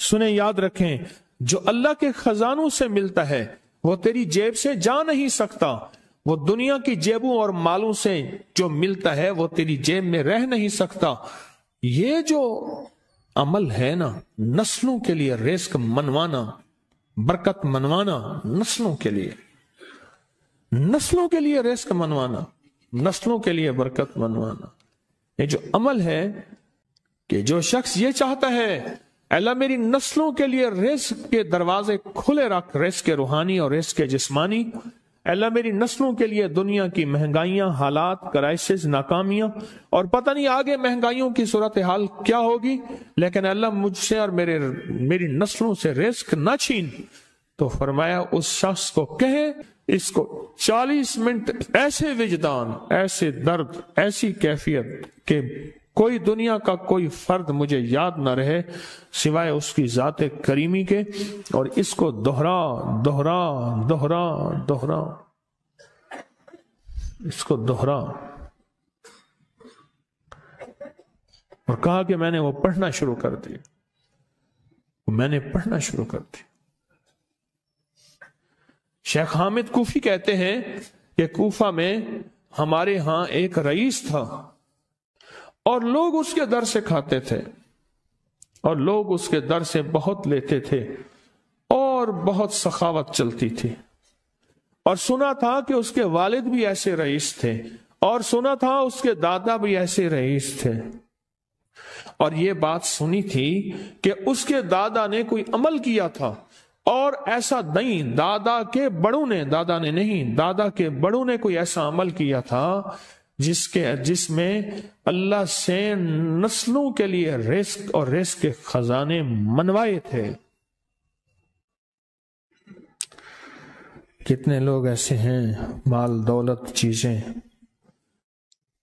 سنیں، یاد رکھیں، جو اللہ کے خزانوں سے ملتا ہے وہ تیری جیب سے جا نہیں سکتا، وہ دنیا کی جیبوں اور مالوں سے جو ملتا ہے وہ تیری جیب میں رہ نہیں سکتا۔ یہ جو عمل ہے نا، نسلوں کے لیے رزق منوانا، برکت منوانا، نسلوں کے لیے رزق منوانا، نسلوں کے لیے برکت منوانا، یہ جو عمل ہے کہ جو شخص یہ چاہتا ہے اللہ میری نسلوں کے لیے رزق کے دروازے کھلے رکھ، رزق روحانی اور رزق جسمانی، اللہ میری نسلوں کے لیے دنیا کی مہنگائیاں، حالات، کرائسس، ناکامیاں، اور پتہ نہیں آگے مہنگائیوں کی صورتحال کیا ہوگی، لیکن اللہ مجھ سے اور میری نسلوں سے رزق نہ چھین۔ تو فرمایا اس شخص کو کہے، اس کو 40 منٹ ایسے وجدان، ایسے درد، ایسی کیفیت کہ کوئی دنیا کا کوئی فرد مجھے یاد نہ رہے سوائے اس کی ذات کریمی کے، اور اس کو دوہرا دوہرا دوہرا دوہرا، اس کو دوہرا، اور کہا کہ میں نے وہ پڑھنا شروع کر دی، شیخ حامد کوفی کہتے ہیں کہ کوفہ میں ہمارے ہاں ایک رئیس تھا اور لوگ اس کے در سے کھاتے تھے اور لوگ اس کے در سے بہت لیتے تھے اور بہت سخاوت چلتی تھی، اور سنا تھا کہ اس کے والد بھی ایسے رئیس تھے، اور سنا تھا اس کے دادا بھی ایسے رئیس تھے، اور یہ بات سنی تھی کہ اس کے دادا نے کوئی عمل کیا تھا، اور ایسا نہیں، دادا کے بڑوں نے کوئی ایسا عمل کیا تھا جس میں اللہ سے نسلوں کے لیے رزق اور رزق کے خزانے منوائے تھے۔ کتنے لوگ ایسے ہیں، مال دولت چیزیں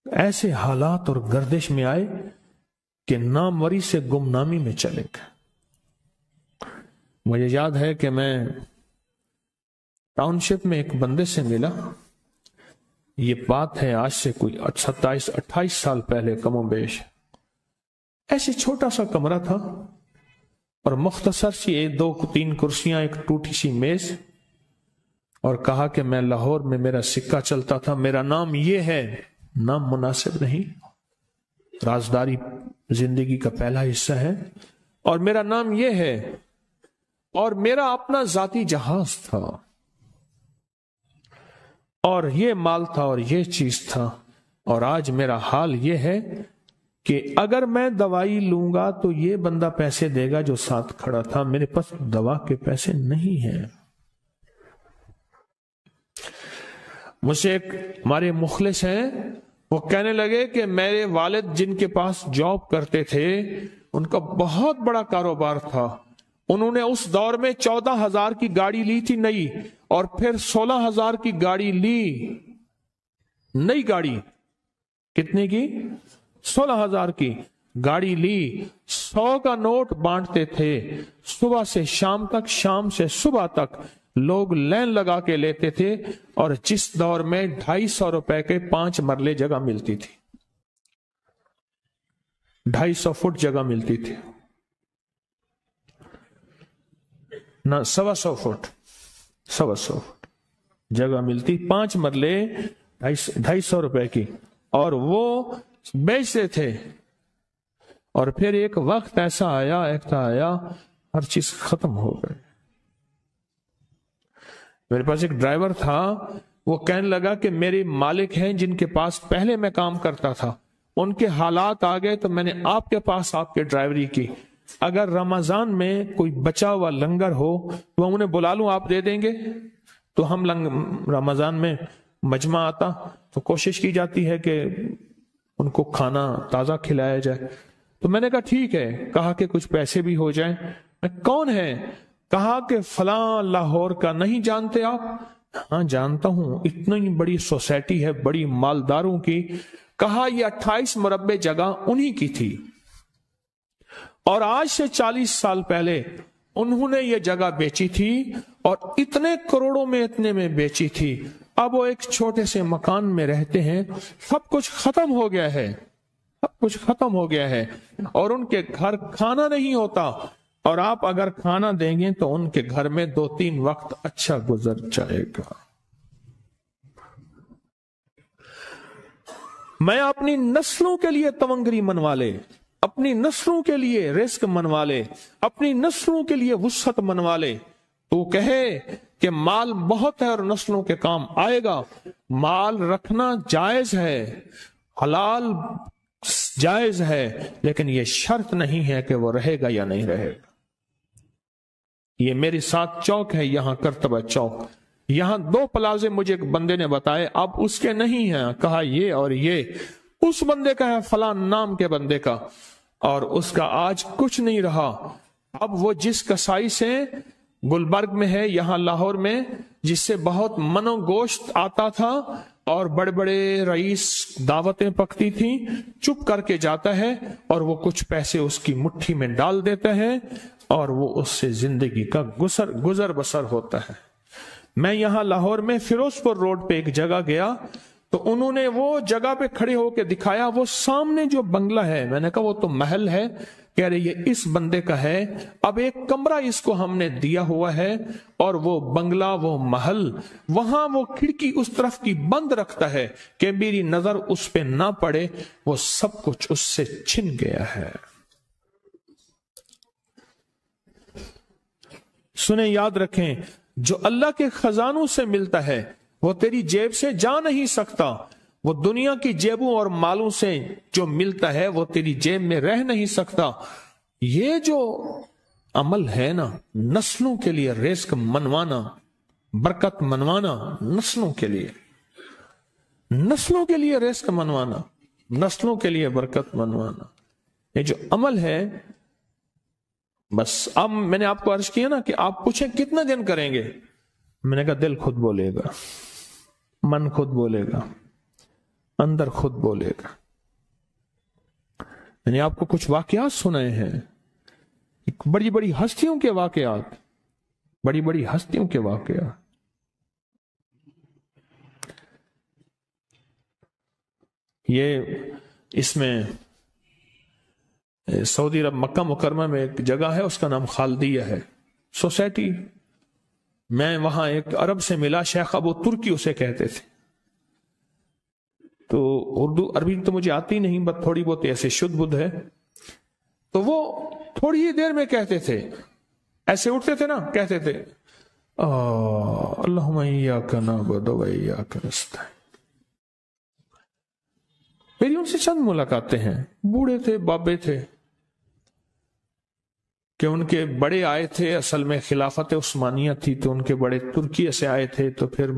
ایسے حالات اور گردش میں آئے کہ ناموری سے گمنامی میں چلے گئے۔ مجھے یاد ہے کہ میں ٹاؤن شپ میں ایک بندے سے ملا، یہ بات ہے آج سے کوئی 27-28 سال پہلے کم و بیش، ایسے چھوٹا سا کمرہ تھا اور مختصر سی 2-3 کرسیاں، ایک ٹوٹی سی میز، اور کہا کہ میں لاہور میں میرا سکہ چلتا تھا، میرا نام یہ ہے، نام مناسب نہیں، رازداری زندگی کا پہلا حصہ ہے، اور میرا نام یہ ہے، اور میرا اپنا ذاتی جہاز تھا، اور یہ مال تھا اور یہ چیز تھا، اور آج میرا حال یہ ہے کہ اگر میں دوائی لوں گا تو یہ بندہ پیسے دے گا جو ساتھ کھڑا تھا، میرے پاس دوا کے پیسے نہیں ہیں۔ مجھ سے ایک ہمارے مخلص ہیں، وہ کہنے لگے کہ میرے والد جن کے پاس جاب کرتے تھے ان کا بہت بڑا کاروبار تھا، انہوں نے اس دور میں 14,000 کی گاڑی لی تھی نئی، اور پھر 16,000 کی گاڑی لی، نئی گاڑی، کتنے کی؟ 16,000 کی گاڑی لی، 100 کا نوٹ بانٹتے تھے، صبح سے شام تک، شام سے صبح تک لوگ لین لگا کے لیتے تھے، اور جس دور میں 250 روپے کے 5 مرلے جگہ ملتی تھی، 250 فٹ جگہ ملتی تھی، نہ 125 فٹ، 125 فٹ جگہ ملتی، 5 مرلے 250 روپے کی، اور وہ بیچتے تھے۔ اور پھر ایک وقت ایسا آیا ہر چیز ختم ہو گئی۔ میرے پاس ایک ڈرائیور تھا، وہ کہنے لگا کہ میرے مالک ہیں جن کے پاس پہلے میں کام کرتا تھا، ان کے حالات آ گئے تو میں نے آپ کے پاس آپ کے ڈرائیوری کی، اگر رمضان میں کوئی بچا ہوا لنگر ہو تو انہیں بلا لوں، آپ دے دیں گے؟ تو ہم رمضان میں مجمع آتا تو کوشش کی جاتی ہے کہ ان کو کھانا تازہ کھلایا جائے، تو میں نے کہا ٹھیک ہے، کہا کہ کچھ پیسے بھی ہو جائیں۔ میں کون ہے؟ کہا کہ فلاں لاہور کا، نہیں جانتے آپ؟ ہاں جانتا ہوں، اتنی بڑی سوسائٹی ہے، بڑی مالداروں کی۔ کہا یہ 28 مربع جگہ انہی کی تھی، اور آج سے 40 سال پہلے انہوں نے یہ جگہ بیچی تھی، اور اتنے کروڑوں میں اتنے میں بیچی تھی، اب وہ ایک چھوٹے سے مکان میں رہتے ہیں، سب کچھ ختم ہو گیا ہے، سب کچھ ختم ہو گیا ہے، اور ان کے گھر کھانا نہیں ہوتا، اور آپ اگر کھانا دیں گے تو ان کے گھر میں 2-3 وقت اچھا گزر جائے گا۔ میں اپنی نسلوں کے لیے تونگری منوا لے، اپنی نسلوں کے لیے رزق منوا لے، اپنی نسلوں کے لیے وسعت منوا لے۔ تو کہے کہ مال بہت ہے اور نسلوں کے کام آئے گا، مال رکھنا جائز ہے، حلال جائز ہے، لیکن یہ شرط نہیں ہے کہ وہ رہے گا یا نہیں رہے گا۔ یہ میرے ساتھ چوک ہے، یہاں کرتبہ چوک، یہاں 2 پلازے مجھے ایک بندے نے بتائے، اب اس کے نہیں ہیں، کہا یہ اور یہ اس بندے کا ہے، فلاں نام کے بندے کا، اور اس کا آج کچھ نہیں رہا۔ اب وہ جس کسائی سے گلبرگ میں ہے، یہاں لاہور میں، جس سے بہت منو گوشت آتا تھا اور بڑے بڑے رئیس دعوتیں پکتی تھیں، چپ کر کے جاتا ہے اور وہ کچھ پیسے اس کی مٹھی میں ڈال دیتا ہے اور وہ اس سے زندگی کا گزر بسر ہوتا ہے۔ میں یہاں لاہور میں فیروز پور روڈ پہ ایک جگہ گیا تو انہوں نے وہ جگہ پہ کھڑے ہو کے دکھایا، وہ سامنے جو بنگلہ ہے، میں نے کہا وہ تو محل ہے، کہہ رہے یہ اس بندے کا ہے، اب ایک کمرہ اس کو ہم نے دیا ہوا ہے اور وہ بنگلہ، وہ محل، وہاں وہ کھڑکی اس طرف کی بند رکھتا ہے کہ میری نظر اس پہ نہ پڑے، وہ سب کچھ اس سے چھن گیا ہے۔ سنیں، یاد رکھیں، جو اللہ کے خزانوں سے ملتا ہے وہ تیری جیب سے جا نہیں سکتا، وہ دنیا کی جیبوں اور مالوں سے جو ملتا ہے وہ تیری جیب میں رہ نہیں سکتا۔ یہ جو عمل ہے نا، نسلوں کے لیے رزق منوانا، برکت منوانا، نسلوں کے لیے رزق منوانا، نسلوں کے لیے برکت منوانا، یہ جو عمل ہے، بس اب میں نے آپ کو عرض کیا نا کہ آپ پوچھیں کتنا دن کریں گے، میں نے کہا دل خود بولے گا، من خود بولے گا، اندر خود بولے گا۔ میں نے آپ کو کچھ واقعات سنائے ہیں، بڑی بڑی ہستیوں کے واقعات، بڑی بڑی ہستیوں کے واقعات۔ یہ اس میں سعودی عرب مکہ مکرمہ میں ایک جگہ ہے، اس کا نام خالدیہ ہے، سوسائٹی۔ میں وہاں ایک عرب سے ملا، شیخ ابو ترکی اسے کہتے تھے، تو اردو عربی تو مجھے آتی نہیں، بس تھوڑی بہت ایسے شدھ بدھ ہے، تو وہ تھوڑی ہی دیر میں کہتے تھے، ایسے اٹھتے تھے نا، کہتے تھے اللہم ایاک نعبد و ایاک نستعین۔ میری ان سے چند ملاقاتیں ہیں، بوڑھے تھے، بابے تھے، کہ ان کے بڑے آئے تھے، اصل میں خلافت عثمانیہ تھی تو ان کے بڑے ترکیہ سے آئے تھے، تو پھر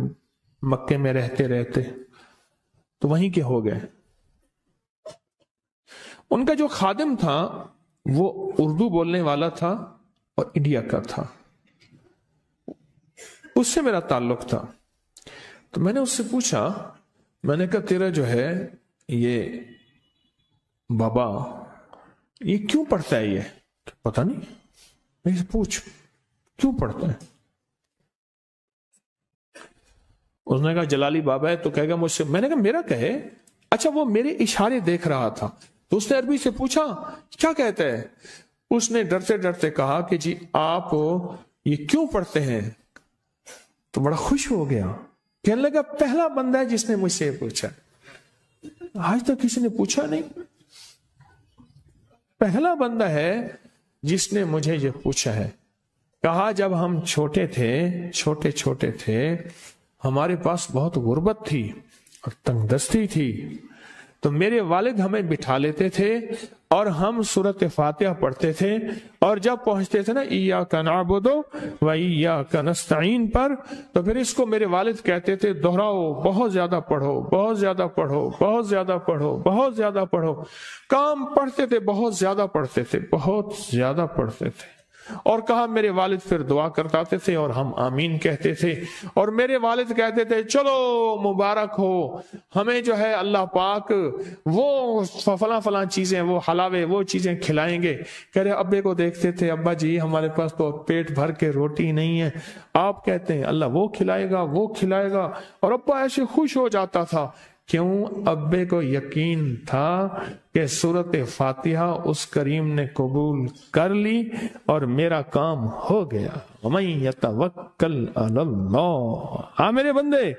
مکے میں رہتے تو وہیں کے ہو گئے۔ ان کا جو خادم تھا وہ اردو بولنے والا تھا اور انڈیا کا تھا، اس سے میرا تعلق تھا، تو میں نے اس سے پوچھا، میں نے کہا تیرا جو ہے یہ بابا یہ کیوں پڑھتا ہے؟ یہ پتہ نہیں، میں سے پوچھ کیوں پڑھتا ہے؟ اس نے کہا جلالی بابا ہے تو کہے گا مجھ سے، میں نے کہا میرا کہے، اچھا وہ میرے اشارے دیکھ رہا تھا، تو اس نے عربی سے پوچھا کیا کہتا ہے؟ اس نے ڈرتے ڈرتے کہا کہ جی آپ یہ کیوں پڑھتے ہیں؟ تو بڑا خوش ہو گیا، کہنے لگا پہلا بندہ ہے جس نے مجھ سے پوچھا، آج تک کسی نے پوچھا نہیں، پہلا بندہ ہے جس نے مجھے یہ پوچھا ہے۔ کہا جب ہم چھوٹے تھے ہمارے پاس بہت غربت تھی اور تنگ دستی تھی، تو میرے والد ہمیں بٹھا لیتے تھے اور ہم سورۃ فاتحہ پڑھتے تھے، اور جب پہنچتے تھے نا ایاک نعبد و ایاک نستعین پر، تو پھر اس کو میرے والد کہتے تھے دہراؤ، بہت زیادہ پڑھو، بہت زیادہ پڑھو، بہت زیادہ پڑھو، بہت زیادہ پڑھو۔ کام پڑھتے تھے، بہت زیادہ پڑھتے تھے، بہت زیادہ پڑھتے تھے، اور کہا میرے والد پھر دعا کرتے تھے اور ہم آمین کہتے تھے، اور میرے والد کہتے تھے چلو مبارک ہو، ہمیں جو ہے اللہ پاک وہ فلاں فلاں چیزیں، وہ حلاوے، وہ چیزیں کھلائیں گے۔ کہہ رہے ابے کو دیکھتے تھے، ابا جی ہمارے پاس تو پیٹ بھر کے روٹی نہیں ہے، آپ کہتے ہیں اللہ وہ کھلائے گا، وہ کھلائے گا، اور ابا ایسے خوش ہو جاتا تھا کیوں؟ ابے کو یقین تھا کہ سورت فاتحہ اس کریم نے قبول کر لی اور میرا کام ہو گیا. وَمَن يَتَوَكَّلْ عَلَى اللَّهِ. ہاں میرے بندے،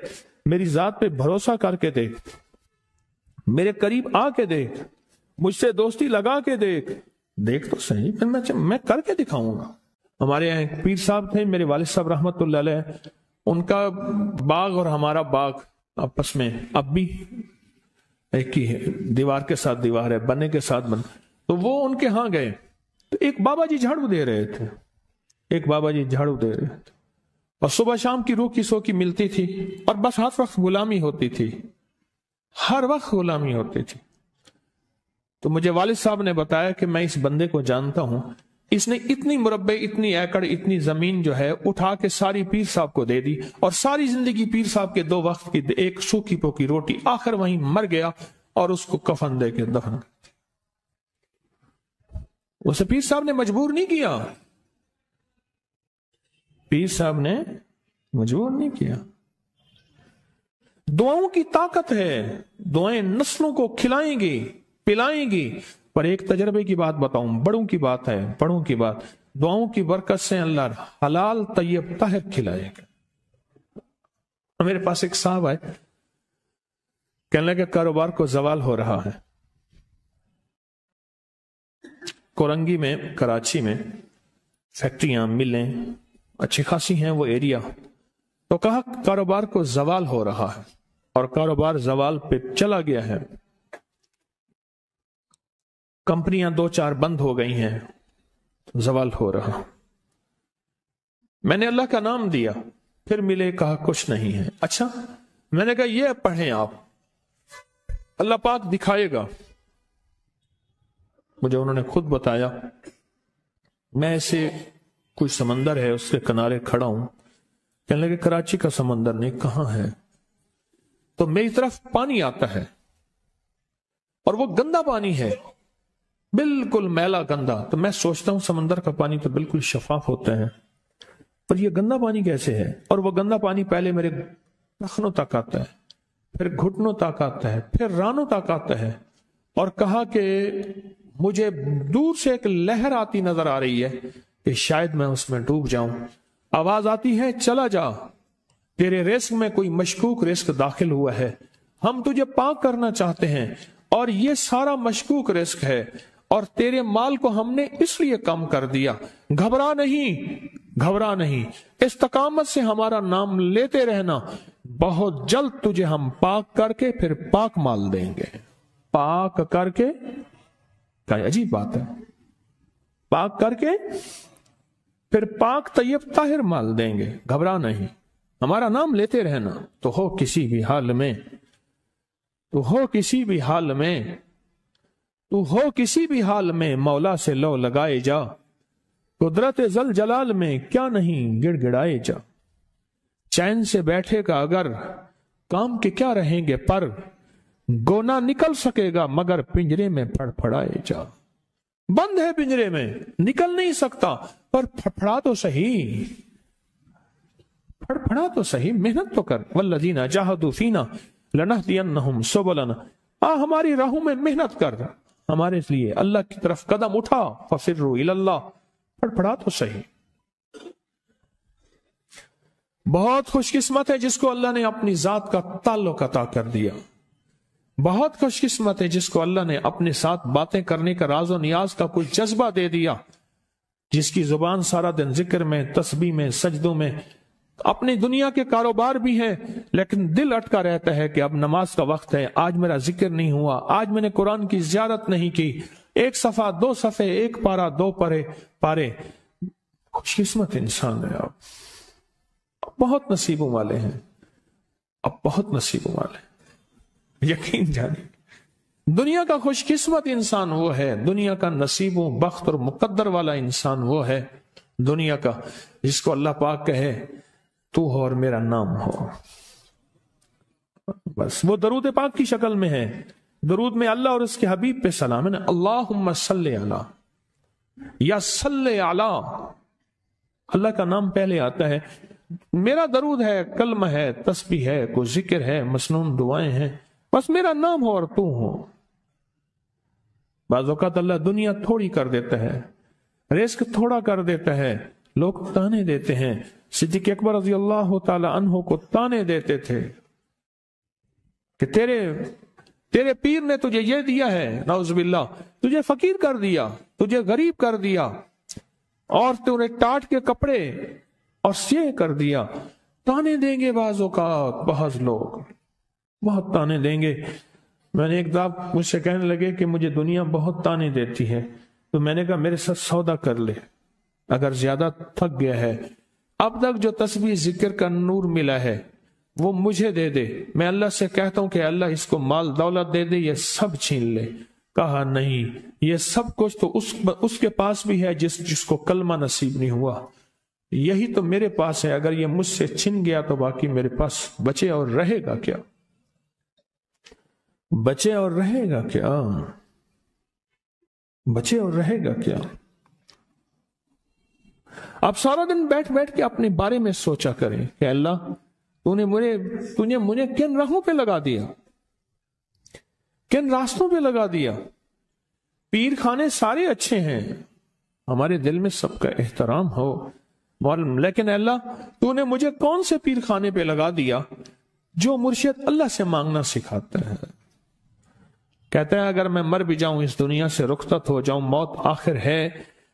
میری ذات پہ بھروسہ کر کے دیکھ، میرے قریب آ کے دیکھ، مجھ سے دوستی لگا کے دیکھ تو صحیح، پھر میں کر کے دکھاؤں گا. ہمارے یہاں ایک پیر صاحب تھے، میرے والد صاحب رحمت اللہ علیہ، ان کا باغ اور ہمارا باغ آپس میں اب بھی ایک ہی ہے، دیوار کے ساتھ دیوار ہے، بنے کے ساتھ بن. تو وہ ان کے ہاں گئے تو ایک بابا جی جھاڑو دے رہے تھے، اور صبح شام کی روح کی سو کی ملتی تھی، اور بس ہر وقت غلامی ہوتی تھی. تو مجھے والد صاحب نے بتایا کہ میں اس بندے کو جانتا ہوں، اس نے اتنی مربع، اتنی ایکڑ، اتنی زمین جو ہے اٹھا کے ساری پیر صاحب کو دے دی، اور ساری زندگی پیر صاحب کے 2 وقت کی ایک سوکھی پوکی روٹی، آخر وہیں مر گیا اور اس کو کفن دے کے دفن کر. اسے پیر صاحب نے مجبور نہیں کیا، دعاؤں کی طاقت ہے، دعائیں نسلوں کو کھلائیں گی، پلائیں گی. پر ایک تجربے کی بات بتاؤں، بڑوں کی بات، دعاؤں کی برکت سے اللہ حلال طیب طاہر کھلائے گا. میرے پاس ایک صاحب آئے، کہنے لگے کاروبار کو زوال ہو رہا ہے. کورنگی میں، کراچی میں فیکٹریاں، ملیں اچھی خاصی ہیں وہ ایریا. تو کہا کاروبار کو زوال ہو رہا ہے، اور کاروبار زوال پہ چلا گیا ہے. کمپنیاں 2-4 بند ہو گئی ہیں، زوال ہو رہا. میں نے اللہ کا نام دیا، پھر ملے، کہا کچھ نہیں ہے. اچھا، میں نے کہا یہ پڑھیں آپ، اللہ پاک دکھائے گا. مجھے انہوں نے خود بتایا، میں ایسے کوئی سمندر ہے اس کے کنارے کھڑا ہوں. کہنے لگے کراچی کا سمندر نہیں، کہاں ہے؟ تو میری طرف پانی آتا ہے، اور وہ گندا پانی ہے، بالکل میلا گندا. تو میں سوچتا ہوں سمندر کا پانی تو بالکل شفاف ہوتا ہے، پر یہ گندا پانی کیسے ہے؟ اور وہ گندا پانی پہلے میرے ٹخنوں تک آتا ہے، پھر گھٹنوں تک آتا ہے، پھر رانوں تک آتا ہے. اور کہا کہ مجھے دور سے ایک لہر آتی نظر آ رہی ہے کہ شاید میں اس میں ڈوب جاؤں. آواز آتی ہے چلا جا، تیرے رزق میں کوئی مشکوک رزق داخل ہوا ہے، ہم تجھے پاک کرنا چاہتے ہیں، اور یہ سارا مشکوک رزق ہے، اور تیرے مال کو ہم نے اس لیے کم کر دیا. گھبرا نہیں، استقامت سے ہمارا نام لیتے رہنا، بہت جلد تجھے ہم پاک کر کے پھر پاک مال دیں گے. پاک کر کے، کیا عجیب بات ہے، پاک کر کے پھر پاک طیب طاہر مال دیں گے. گھبرا نہیں، ہمارا نام لیتے رہنا. تو ہو کسی بھی حال میں مولا سے لو لگائے جا، قدرت ذل جلال میں کیا نہیں گڑ گڑائے جا. چین سے بیٹھے گا اگر کام کے کیا رہیں گے پر، گونا نکل سکے گا مگر پنجرے میں پھڑ پھڑائے جا. بند ہے پنجرے میں، نکل نہیں سکتا، پر پھڑا تو صحیح، محنت تو کر. والذین جاہدوا فینا لنہدینہم سبلنا. ہماری راہوں میں محنت کر، ہمارے لیے اللہ کی طرف قدم اٹھا. ففروا الی اللہ، پھڑا تو صحیح. بہت خوش قسمت ہے جس کو اللہ نے اپنی ذات کا تعلق عطا کر دیا. بہت خوش قسمت ہے جس کو اللہ نے اپنے ساتھ باتیں کرنے کا راز و نیاز کا کوئی جذبہ دے دیا، جس کی زبان سارا دن ذکر میں، تسبیح میں، سجدوں میں. اپنی دنیا کے کاروبار بھی ہیں، لیکن دل اٹکا رہتا ہے کہ اب نماز کا وقت ہے، آج میرا ذکر نہیں ہوا، آج میں نے قرآن کی زیارت نہیں کی. 1 صفحہ 2 صفحے، 1 پارہ 2 پارے. خوش قسمت انسان ہے. اب بہت نصیبوں والے ہیں، یقین جانے. دنیا کا خوش قسمت انسان وہ ہے، دنیا کا نصیبوں، بخت اور مقدر والا انسان وہ ہے دنیا کا، جس کو اللہ پاک کہے تو ہو اور میرا نام ہو. بس وہ درود پاک کی شکل میں ہے. درود میں اللہ اور اس کے حبیب پہ سلام ہے نا. اللہم صلی علی، یا صلی علی، اللہ کا نام پہلے آتا ہے. میرا درود ہے، کلمہ ہے، تسبیح ہے، کوئی ذکر ہے، مسنون دعائیں ہیں، بس میرا نام ہو اور تو ہو. بعض اوقات اللہ دنیا تھوڑی کر دیتا ہے، رزق تھوڑا کر دیتا ہے، لوگ تانے دیتے ہیں. صدیق اکبر رضی اللہ تعالی عنہ کو تانے دیتے تھے کہ تیرے پیر نے تجھے یہ دیا ہے، نعوذ باللہ، تجھے فقیر کر دیا، تجھے غریب کر دیا، اور تُونے ٹاٹ کے کپڑے اور یہ کر دیا. تانے دیں گے بعض اوقات، بعض لوگ بہت تانے دیں گے. میں نے ایک دفعہ مجھ سے کہنے لگے کہ مجھے دنیا بہت تانے دیتی ہے، تو میں نے کہا میرے ساتھ سودا کر لے، اگر زیادہ تھک گیا ہے، اب تک جو تسبیح ذکر کا نور ملا ہے وہ مجھے دے دے، میں اللہ سے کہتا ہوں کہ اللہ اس کو مال دولت دے دے، یہ سب چھین لے. کہا نہیں، یہ سب کچھ تو اس کے پاس بھی ہے جس کو کلمہ نصیب نہیں ہوا، یہی تو میرے پاس ہے. اگر یہ مجھ سے چھن گیا تو باقی میرے پاس بچے اور رہے گا کیا؟ بچے اور رہے گا کیا؟ بچے اور رہے گا کیا؟ آپ سارا دن بیٹھ بیٹھ کے اپنے بارے میں سوچا کریں کہ اللہ تو نے مجھے کن راہوں پہ لگا دیا، کن راستوں پہ لگا دیا. پیر خانے سارے اچھے ہیں، ہمارے دل میں سب کا احترام ہو، لیکن اللہ تو نے مجھے کون سے پیر خانے پہ لگا دیا جو مرشد اللہ سے مانگنا سکھاتا ہے. کہتا ہے اگر میں مر بھی جاؤں، اس دنیا سے رخصت ہو جاؤں، موت آخر ہے،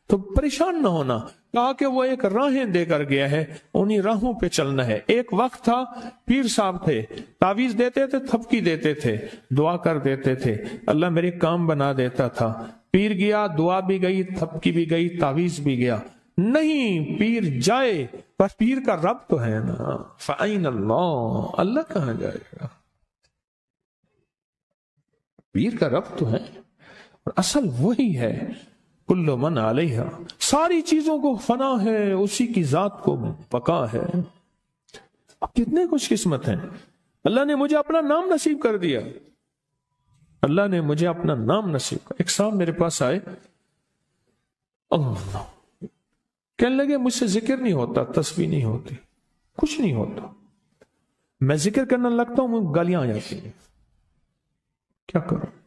تو پریشان نہ ہونا. کہا کہ وہ ایک راہیں دے کر گیا ہے، انہی راہوں پہ چلنا ہے. ایک وقت تھا پیر صاحب تھے، تعویذ دیتے تھے، تھپکی دیتے تھے، دعا کر دیتے تھے، اللہ میرے کام بنا دیتا تھا. پیر گیا، دعا بھی گئی، تھپکی بھی گئی، تعویذ بھی گیا. نہیں، پیر جائے پر پیر کا رب تو ہے نا. فَأَيْنَ اللَّهُ، اللہ کہاں جائے گا؟ پیر کا رب تو ہے، اور اصل وہی ہے. کل من علیہا، ساری چیزوں کو فنا ہے، اسی کی ذات کو بقا ہے. اب کتنے خوش قسمت ہیں، اللہ نے مجھے اپنا نام نصیب کر دیا. اللہ نے مجھے اپنا نام نصیب کر. ایک صاحب میرے پاس آئے، اللہ کہنے لگے مجھ سے ذکر نہیں ہوتا، تسبیح نہیں ہوتی، کچھ نہیں ہوتا. میں ذکر کرنا لگتا ہوں مجھے گالیاں آ جاتی ہیں، کیا کروں؟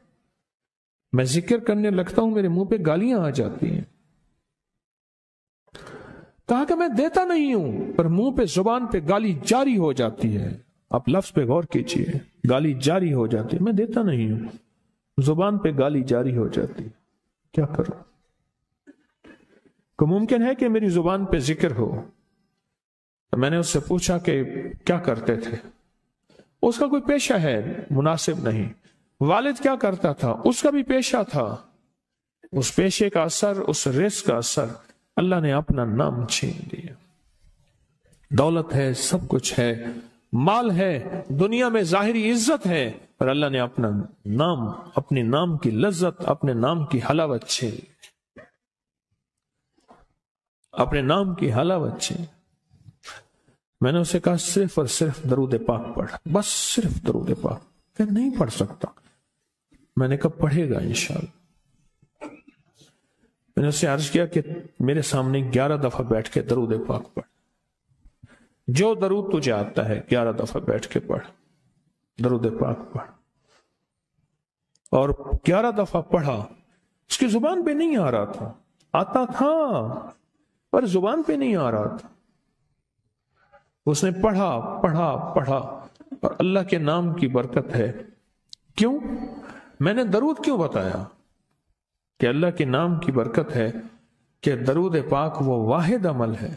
میں ذکر کرنے لگتا ہوں میرے منہ پہ گالیاں آ جاتی ہیں. کہا کہ میں دیتا نہیں ہوں، پر منہ پہ زبان پہ گالی جاری ہو جاتی ہے. آپ لفظ پہ غور کیجئے، گالی جاری ہو جاتی ہے. میں دیتا نہیں ہوں، زبان پہ گالی جاری ہو جاتی ہے، کیا کروں؟ کہ ممکن ہے کہ میری زبان پہ ذکر ہو. تو میں نے اس سے پوچھا کہ کیا کرتے تھے؟ اس کا کوئی پیشہ ہے مناسب نہیں. والد کیا کرتا تھا؟ اس کا بھی پیشہ تھا. اس پیشے کا اثر، اس رزق کا اثر، اللہ نے اپنا نام چھین دیا. دولت ہے، سب کچھ ہے، مال ہے، دنیا میں ظاہری عزت ہے، پر اللہ نے اپنا نام، اپنے نام کی لذت، اپنے نام کی حلاوت چھین، اپنے نام کی حلاوت چھین. میں نے اسے کہا صرف اور صرف درود پاک پڑھ، بس صرف درود پاک. کہ نہیں پڑھ سکتا. میں نے کہا پڑھے گا انشاءاللہ. میں نے اسے عرض کیا کہ میرے سامنے 11 دفعہ بیٹھ کے درود پاک پڑھ، جو درود تجھے آتا ہے 11 دفعہ بیٹھ کے پڑھ، درود پاک پڑھ. اور 11 دفعہ پڑھا. اس کی زبان پہ نہیں آ رہا تھا، آتا تھا پر زبان پہ نہیں آ رہا تھا. اس نے پڑھا پڑھا پڑھا، اور اللہ کے نام کی برکت ہے. کیوں؟ میں نے درود کیوں بتایا؟ کہ اللہ کے نام کی برکت ہے کہ درود پاک وہ واحد عمل ہے.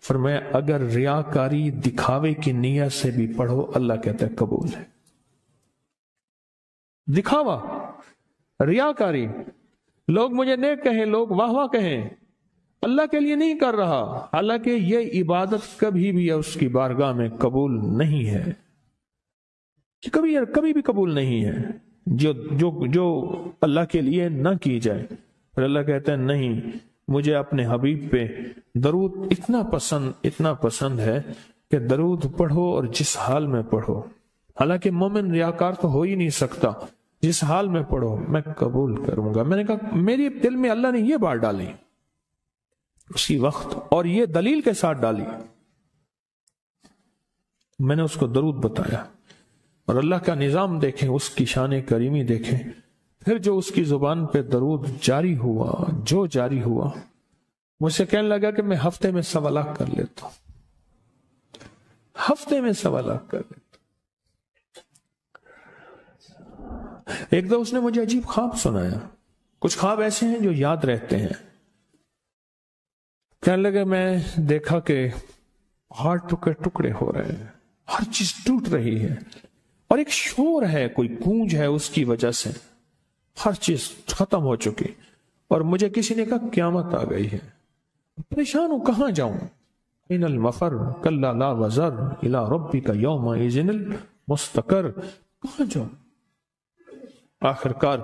فرمایا اگر ریاکاری، دکھاوے کی نیت سے بھی پڑھو، اللہ کہتا ہے قبول ہے. دکھاوا، ریاکاری، لوگ مجھے نیک کہیں، لوگ واہ واہ کہیں، اللہ کے لیے نہیں کر رہا، حالانکہ یہ عبادت کبھی بھی اس کی بارگاہ میں قبول نہیں ہے، کبھی بھی قبول نہیں ہے جو اللہ کے لیے نہ کی جائے. اور اللہ کہتا ہے نہیں، مجھے اپنے حبیب پہ درود اتنا پسند ہے کہ درود پڑھو اور جس حال میں پڑھو. حالانکہ مومن ریاکار تو ہو ہی نہیں سکتا، جس حال میں پڑھو میں قبول کروں گا. میں نے کہا میری دل میں اللہ نے یہ بات ڈالی اسی وقت، اور یہ دلیل کے ساتھ ڈالی. میں نے اس کو درود بتایا. اور اللہ کا نظام دیکھیں، اس کی شان کریمی دیکھیں. پھر جو اس کی زبان پہ درود جاری ہوا مجھ سے کہنے لگا کہ میں ہفتے میں 1.25 لاکھ کر لیتا ہوں، ہفتے میں 1.25 لاکھ کر لیتا. ایک دو اس نے مجھے عجیب خواب سنایا. کچھ خواب ایسے ہیں جو یاد رہتے ہیں. کہنے لگے میں دیکھا کہ پہاڑ ٹکڑے ہو رہے ہیں، ہر چیز ٹوٹ رہی ہے، اور ایک شور ہے، کوئی گونج ہے، اس کی وجہ سے ہر چیز ختم ہو چکی. اور مجھے کسی نے کہا قیامت آ گئی ہے. پریشان ہوں، کہاں جاؤں؟ ان المفر کلا لا وزر الی ربک یومئذ المستقر. کہاں جاؤں؟ آخرکار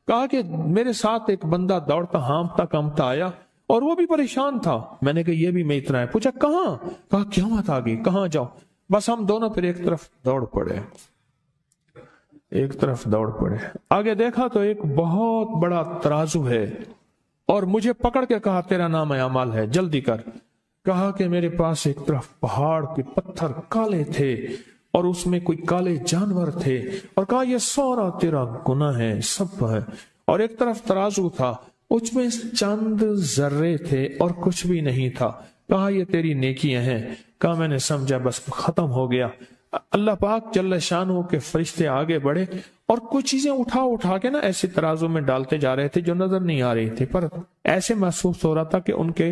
کہا کہ میرے ساتھ ایک بندہ دوڑتا ہامتا کامتا آیا اور وہ بھی پریشان تھا. میں نے کہا یہ بھی میں اتنا ہے. پوچھا کہاں؟ کہا قیامت آ گئی، کہاں جاؤں؟ بس ہم دونوں پھر ایک طرف دوڑ پڑے. آگے دیکھا تو ایک بہت بڑا ترازو ہے اور مجھے پکڑ کے کہا تیرا نام اعمال ہے، جلدی کر. کہا کہ میرے پاس ایک طرف پہاڑ کے پتھر کالے تھے اور اس میں کوئی کالے جانور تھے، اور کہا یہ سارا تیرا گناہ ہے، سب ہے. اور ایک طرف ترازو تھا، اس میں چند ذرے تھے اور کچھ بھی نہیں تھا. کہا یہ تیری نیکیاں ہیں. کہا میں نے سمجھا بس ختم ہو گیا. اللہ پاک جل شانہ کے فرشتے آگے بڑھے اور کچھ چیزیں اٹھا کے نا ایسے ترازو میں ڈالتے جا رہے تھے جو نظر نہیں آ رہی تھی، پر ایسے محسوس ہو رہا تھا کہ ان کے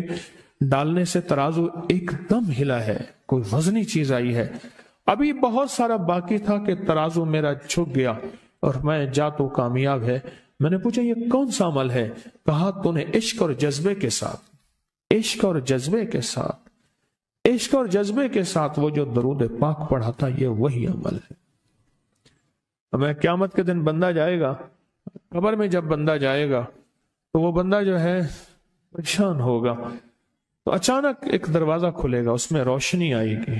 ڈالنے سے ترازو ایک دم ہلا ہے، کوئی وزنی چیز آئی ہے. ابھی بہت سارا باقی تھا کہ ترازو میرا جھک گیا اور میں جا تو کامیاب ہے. میں نے پوچھا یہ کون سا عمل ہے؟ کہا تو نے عشق اور جذبے کے ساتھ وہ جو درود پاک پڑھا تھا، یہ وہی عمل ہے. میں قیامت کے دن بندہ جائے گا قبر میں، جب بندہ جائے گا تو وہ بندہ جو ہے پریشان ہوگا. تو اچانک ایک دروازہ کھلے گا، اس میں روشنی آئے گی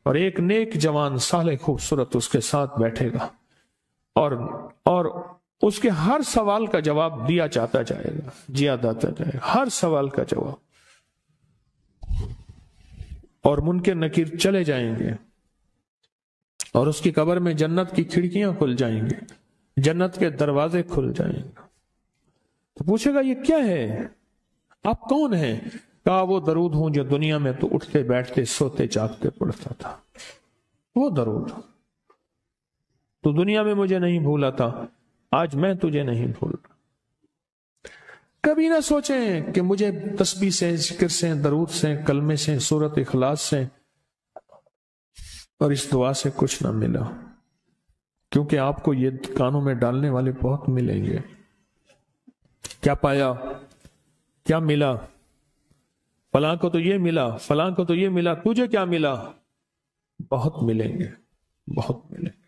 اور ایک نیک جوان صالح خوبصورت اس کے ساتھ بیٹھے گا اور اس کے ہر سوال کا جواب دیا جاتا جائے گا، ہر سوال کا جواب. اور منکر نکیر چلے جائیں گے اور اس کی قبر میں جنت کی کھڑکیاں کھل جائیں گے، جنت کے دروازے کھل جائیں گے. تو پوچھے گا یہ کیا ہے؟ آپ کون ہیں؟ کہا وہ درود ہوں جو دنیا میں تو اٹھتے بیٹھتے سوتے جاگتے پڑھتا تھا. وہ درود تو دنیا میں مجھے نہیں بھولا تھا، آج میں تجھے نہیں بھول رہا. کبھی نہ سوچیں کہ مجھے تسبیح سے، ذکر سے، درود سے، کلمے سے، سورت اخلاص سے اور اس دعا سے کچھ نہ ملا، کیونکہ آپ کو یہ کانوں میں ڈالنے والے بہت ملیں گے. کیا پایا؟ کیا ملا؟ فلاں کو تو یہ ملا، فلاں کو تو یہ ملا، تجھے کیا ملا؟ بہت ملیں گے، بہت ملیں گے.